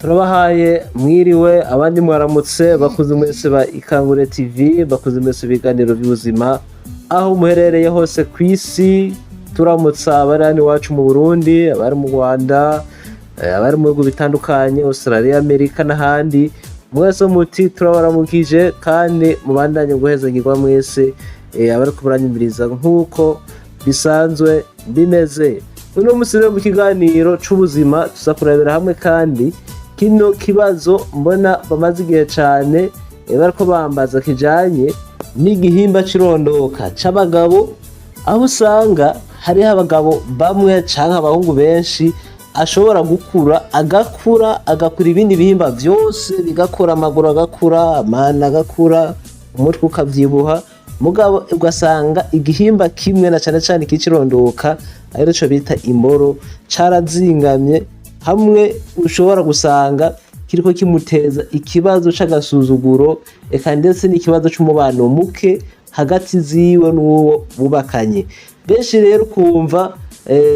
Turabahaye mwiriwe abandi mwaramutse bakuze mwese ba Ikangure TV, bakuze mwese ibiganiro by'ubuzima aho muherereye hose kw'isi. Turamutsa abari iwacu mu Burundi, abari mu Rwanda, abari mu bihugu bitandukanye, Australia, Amerika n'ahandi. Mwese muti turabaramukije kandi mubandanye guhezagirwa mwese abari kuburanyumviriza nk'uko bisanzwe bimeze. Uno musi rero mu kiganiro c'ubuzima tuza kurabira hamwe kandi kino kibazo mbona bamaze igihe cane bariko bambaza kijanye n'igihimba cirondoka c'abagabo, aho usanga hariho abagabo bamwe canke abahungu benshi ashobora gukura agakura ibindi bihimba vyose bigakura, amaguru agakura, amano agakura, umutwe ukavyibuha, mugabo ugasanga igihimba kimwe na cane cane kicirondoka arico bita imboro carazingamye, hamwe ushobora gusanga kiriko kimuteza ikibazo c'agasuzuguro eka ndetse n'ikibazo c'umubano muke hagati ziwe n'uwo bubakanye. Benshi rero ukumva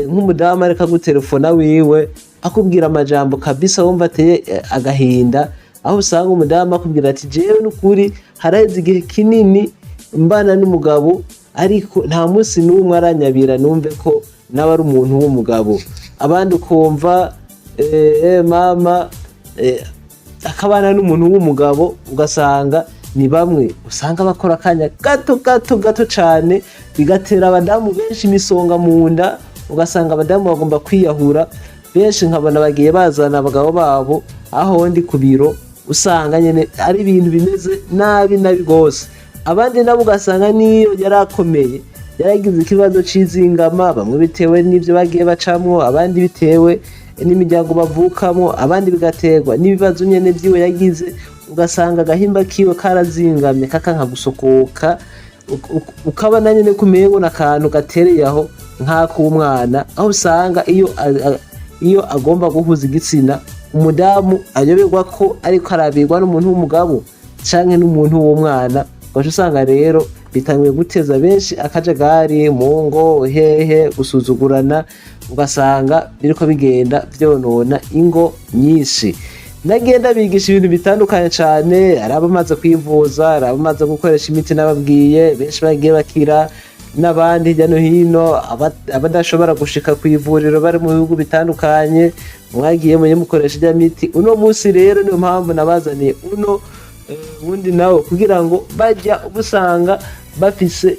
nk'umudamu ariko agutelefona wiwe akubwira amajambo kabisa wumva ateye agahinda, aho usanga umudamu akubwira ati jewe n'ukuri haraheze igihe kinini mbana n'umugabo ariko nta musi n'umwe aranyabira numve ko nawe ari umuntu w'umugabo. Abandi ukumva mama akabana n'umuntu w'umugabo ugasanga ni bamwe usanga bakora akanya gato cane bigatera abadamu benshi imisonga mu nda, ugasanga abadamu bagomba kwiyahura. Benshi nkabona bagiye bazana abagabo babo aho ndi ku biro, usanga nyene ari ibintu bimeze nabi gose. Abandi nabo ugasanga niyo yarakomeye yaragize ikibazo c'izingama, bamwe bitewe n'ivyo bagiye bacamwo, abandi bitewe n'imiryango bavukamo, abandi bigaterwa n'ibibazo nyene vyiwe yagize, ugasanga agahimba kiwe karazingamye kakanka gusokoka, ukabona nyene kumengo n'akantu gatereye aho nk'ak'umwana, aho usanga iyo agomba guhuza igitsina umudamu ayoberwa ko ariko arabirwa n'umuntu w'umugabo canke n'umuntu w'umwana. Ugaca usanga rero bitanguye guteza benshi akajagari mu ngo, hehe gusuzugurana, ugasanga biriko bigenda vyonona ingo nyinshi. Nagenda bigisha ibintu bitandukanye cane, ari abamaze kwivuza, ari abamaze gukoresha imiti nababwiye, benshi bagiye bakira, n'abandi hirya no hino abadashobora gushika kw'ivuriro bari mu bihugu bitandukanye, mwagiye mukoresha ijya miti. Uno musi rero niyo mpamvu nabazaniye ubundi nawe kugira ngo bajya ubusanga bafise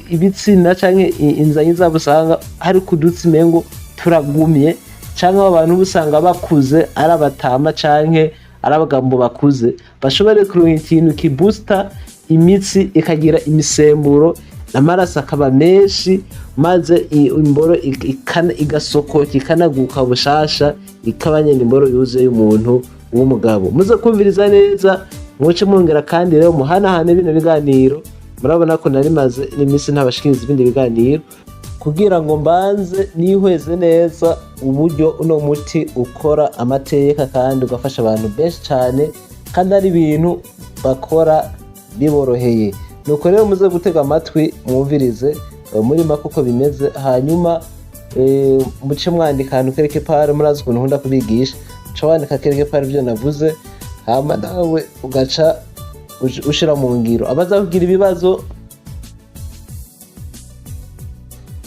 ibitsina canke inzanyi zabo usanga hari kudutsi mengo turagumye, canke abantu ubusanga bakuze ari abatama canke ari abagambo bakuze, bashobore kuronka ikintu kibusta imitsi ikagira imisemburo, amaraso akaba menshi, maze imboro igasokoka ikanaguka bushasha, ikaba nyene imboro yuzuye y'umuntu w'umugabo. Muze kumviriza neza, muce mwongera kandi rero muhanahane bino biganiro. Murabona ko nari maze n'imisi ntabashikiriza ibindi biganiro kugira ngo mbanze nihweze neza uburyo uno muti ukora amateka kandi ugafasha abantu benshi cane, kandi ari ibintu bakora biboroheye. Nuko rero muze gutega amatwi mwumvirize muri make uko bimeze, hanyuma muce mwandika ahantu quelque part, murazi ukuntu nkunda kubigisha, uca wandika quelque part ivyo navuze, hama nawe ugaca ushira mu ngiro. Abazakugira ibibazo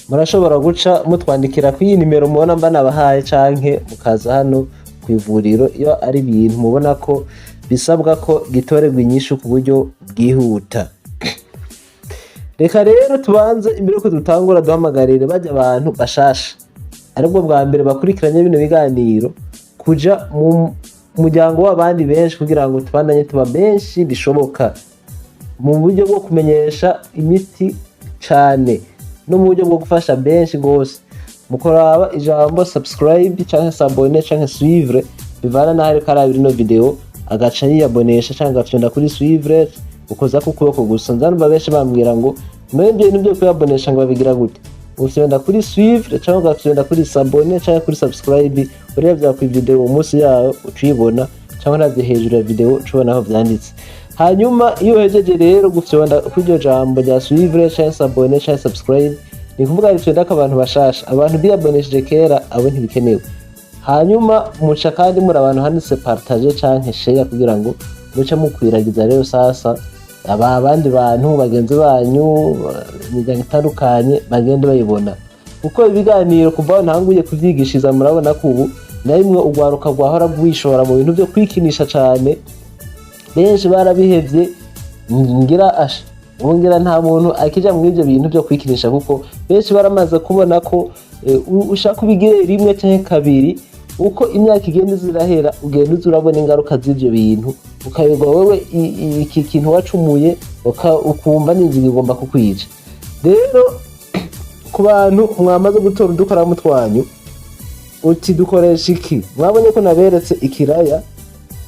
murashobora guca mutwandikira ku iyi nimero mubona mba nabahaye, canke mukaza hano kw'ivuriro iyo ari ibintu mubona ko bisabwa ko gitorerwa inyishu ku buryo bwihuta. Reka rero tubanze imbere ko dutangura duhamagarire bajya abantu bashasha aribwo bwa mbere bakurikiranye bino biganiro kuja mu muryango w'abandi benshi, kugira ngo tubandanye tuba benshi bishoboka mu buryo bwo kumenyesha imiti cane no mu buryo bwo gufasha benshi gose. Mukoraba ijambo subscribe canke s'abonner canke suivre bivana naho ariko arabira ino video, agaca yiyabonesha canke agafyonda kuri suivre, ukoza ku kuboko gusa. Nzanumva benshi bambwira ngo mwebwe nibyo kuyabonesha ngo babigira gute, ufyonda kuri suivre canke ugafyonda kuri s'abonner canke kuri subscribe, urebye ku video umunsi yayo ucibona, canke uravye hejuru ya video ucubona aho vyanditse. Hanyuma iyo uhejeje rero gufyonda kuri iryo jambo rya suivre canke s'abonner canke subscribe, ni kuvuga ari fyonda ko abantu bashasha, abantu biyabonesheje kera abo ntibikenewe. hanyuma muca kandi muri abantu handitse partage canke share kugira ngo muce mukwiragiza rero sasa abandi bantu bagenzi banyu imiryango itandukanye bagende bayibona, kuko ibiganiro kuva aho ntanguye kuvyigishiriza murabona ko ubu na rimwe urwaruka rwahora rwishora mu bintu vyo kwikinisha cane, benshi barabihevye ngira nta muntu akija mu ivyo bintu vyo kwikinisha, kuko benshi baramaze kubona ko ushaka ubigire rimwe canke kabiri, uko imyaka igenda zirahera ugenda uza urabona ingaruka z'ivyo bintu, ukayoberwa wewe iki kintu wacumuye ukumva n'inzira igomba kukwica. Rero ku bantu mwamaze gutora udukaramu twanyu uti dukoresha iki, mwabonye ko naberetse ikiraya,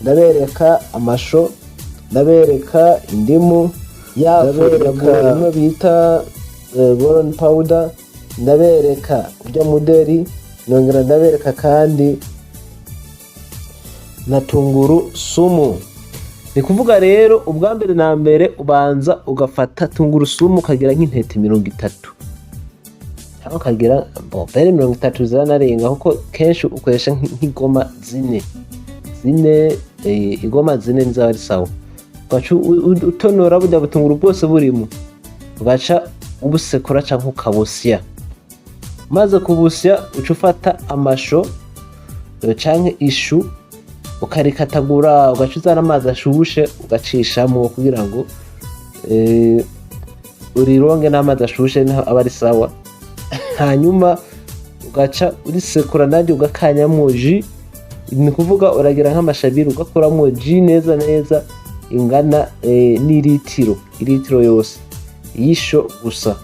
ndabereka amasho, ndabereka indimu, ndabereka imwe bita boron powder, ndabereka urya muderi, nongera ndabereka kandi na tunguru sumu. Ni kuvuga rero ubwa mbere na mbere ubanza ugafata tunguru sumu ukagira nk'intete 30 cyangwa ukagira mbere 30 zanarenga, kuko kenshi ukoresha nk'igoma zine igoma zine nizaba ari sawa. Ugaca utonora burya butunguru bwose burimo, ugaca ubusekura canke ukabusya, maze kubusya uca ufata amasho canke ishu ukarikatagura, ugaca uzana amazi ashushe ugacishamwo kugira ngo urironge n'amazi ashushe niho aba ari sawa. Hanyuma ugaca urisekura naryo ugakanyamwo ji, ni kuvuga uragira nk'amashabiri ugakuramwo ji neza neza ingana n'iritiro yose y'isho gusa,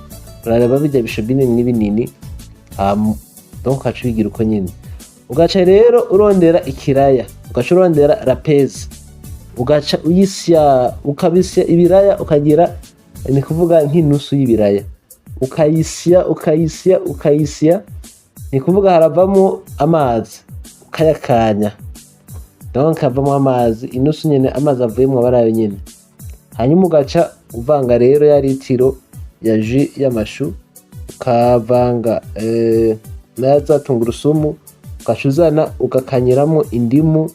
urareba bijya bisho binini binini, donc ugaca ubigira uko nyine. Ugaca rero urondera ikiraya, ugaca urondera rapezi, ugaca uyisya, ukabisya ibiraya ukagira ni kuvuga nk'inusu y'ibiraya, ukayisya ni kuvuga haravamo amazi ukayakanya, donc havamo amazi inusu nyene, amazi avuyemwo barayo nyene. Hanyuma ugaca uvanga rero ya litiro ya ji y'amashu, ukavanga na za tungurusumu, ugaca uzana ugakanyiramo indimu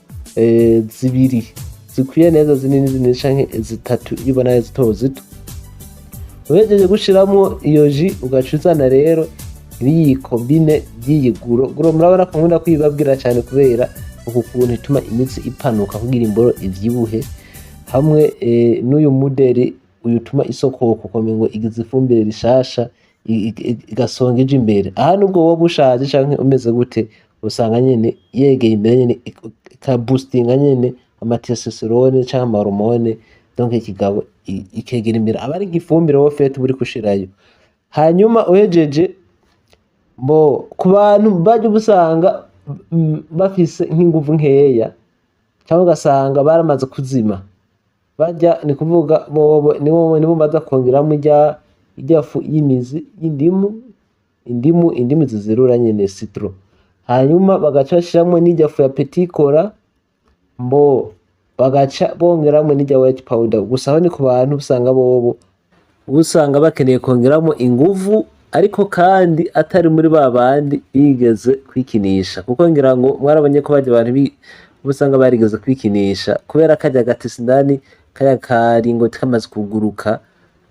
zibiri zikwiye neza, zinini canke zitatu ibona zito zito. Uhejeje gushiramo iyo ji ugaca uzana rero ibiyiko bine by'iyiguro. Murabona ko nkunda kwibabwira cyane kubera uku kuntu ituma imitsi ipanuka kugira imboro ivyibuhe, hamwe n'uyu muderi uyu utuma isoko kukomengo igize ifumbire rishasha igasonga ije imbere. Aha nubwo wowe bushaje canke umeze gute, usanga nyene yegeye imbere nyene ikaboostinga nyene amatestosterone canke amahormone, donc ikigabo ikegera imbere aba ari nk'ifumbire wowe fete buri kushirayo. Hanyuma uhejeje ku bantu baje busanga bafise nk'inguvu nkeya cyangwa ugasanga baramaze kuzima bajya, ni kuvuga nibo baza kongeramo ijya fu y'imizi y'indimu zizerura nyene citron, hanyuma bagaca bashiramo n'ijya fu ya petit cola, bagaca bongeramo n'ijya white powder. Gusa aho ni ku bantu usanga bakeneye kongeramo inguvu, ariko kandi atari muri babandi bigeze kwikinisha, kuko ngira ngo mwarabonye ko baje abantu usanga barigeze kwikinisha kubera kajya gatisi ndani kaya karingo kamaze kuguruka,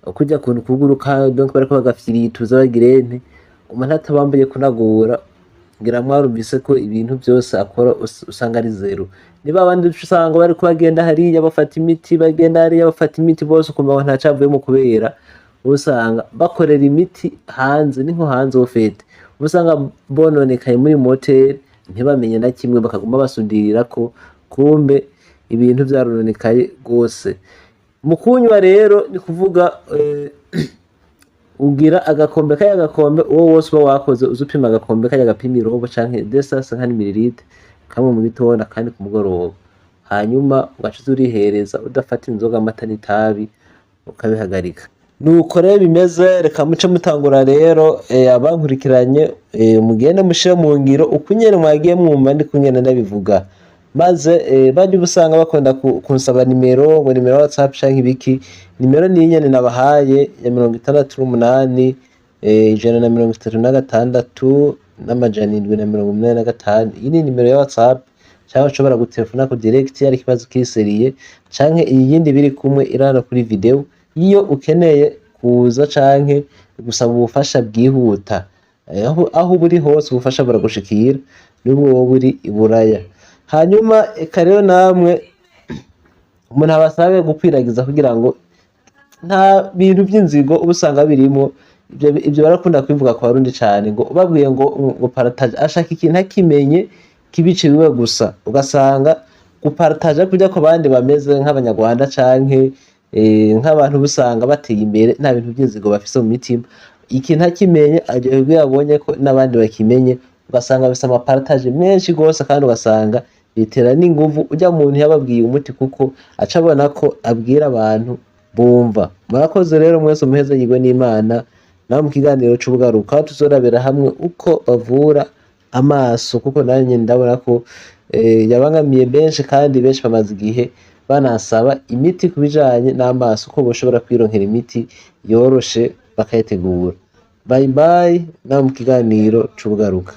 kujya kuntu kuguruka, donc bariko bagafirituza bagirente umuntu atabambaye kunagura. Ngira mwarumvise ko ibintu byose akora usanga ari zero. Niba abandi usanga bari kubagenda hariya bafata imiti bose ukumva nta cavuyemo kubera usanga bakorera imiti hanze, ni nko hanze ofete usanga bononekaye muri motel ntibamenye na kimwe, bakaguma basundirira ko kumbe ibintu byarononekaye gose. Mu kunywa rero ni kuvuga ugira agakombe uwo wose uba wakoze uzupima agakombe kajya gapima irobo canke desasa nka mililite kamwe mu gitondo kandi ku mugoroba. Hanyuma ugaca urihereza udafata inzoga, amata n'itabi ukabihagarika. Nuko rero bimeze, reka muce mutangura rero abankurikiranye mugende mushire mu ngiro ukunyene mwagiye mwumva ndi kunyene ndabivuga, maze baje busanga bakunda kunsaba nimero WhatsApp canke ibiki. Nimero ni nyene nabahaye ya 668 136 785. Iyi ni nimero ya WhatsApp cyangwa ushobora gutelefona ku direct ari ikibazo kiseriye canke iyindi biri kumwe irana kuri video iyo ukeneye kuza canke gusaba ubufasha bwihuta. Aho buri hose ubufasha buragushikira nubwo wowe uri iburaya. Hanyuma eka rero namwe umuntu abasabe gukwiragiza kugira ngo nta bintu by'inzigo ubusanga birimo. Ibyo barakunda kwivuga kwa Barundi cyane ngo ubabwiye ngo partage ashaka ikintu akimenye kibice biwe gusa, ugasanga gupartage kujya ko bandi bameze nk'abanyarwanda canke nk'abantu busanga bateye imbere nta bintu by'inzigo bafise mu mitima. Ikintu akimenye aryoherwa yabonye ko n'abandi bakimenye, ugasanga bafise amapartage menshi gose kandi ugasanga bitera n'inguvu ujya muntu yababwiye umuti kuko aca abona ko abwira abantu bumva. Murakoze rero mwese muheze yigwe n'Imana. Naho mu kiganiro c'ubugaruka tuzorabera hamwe uko bavura amaso kuko nanye ndabona ko yabangamiye benshi kandi benshi bamaze igihe banasaba imiti kubijanye n'amaso ko boshobora kwironkera imiti yoroshe bakayitegura. Bye bye naho mu kiganiro c'ubugaruka.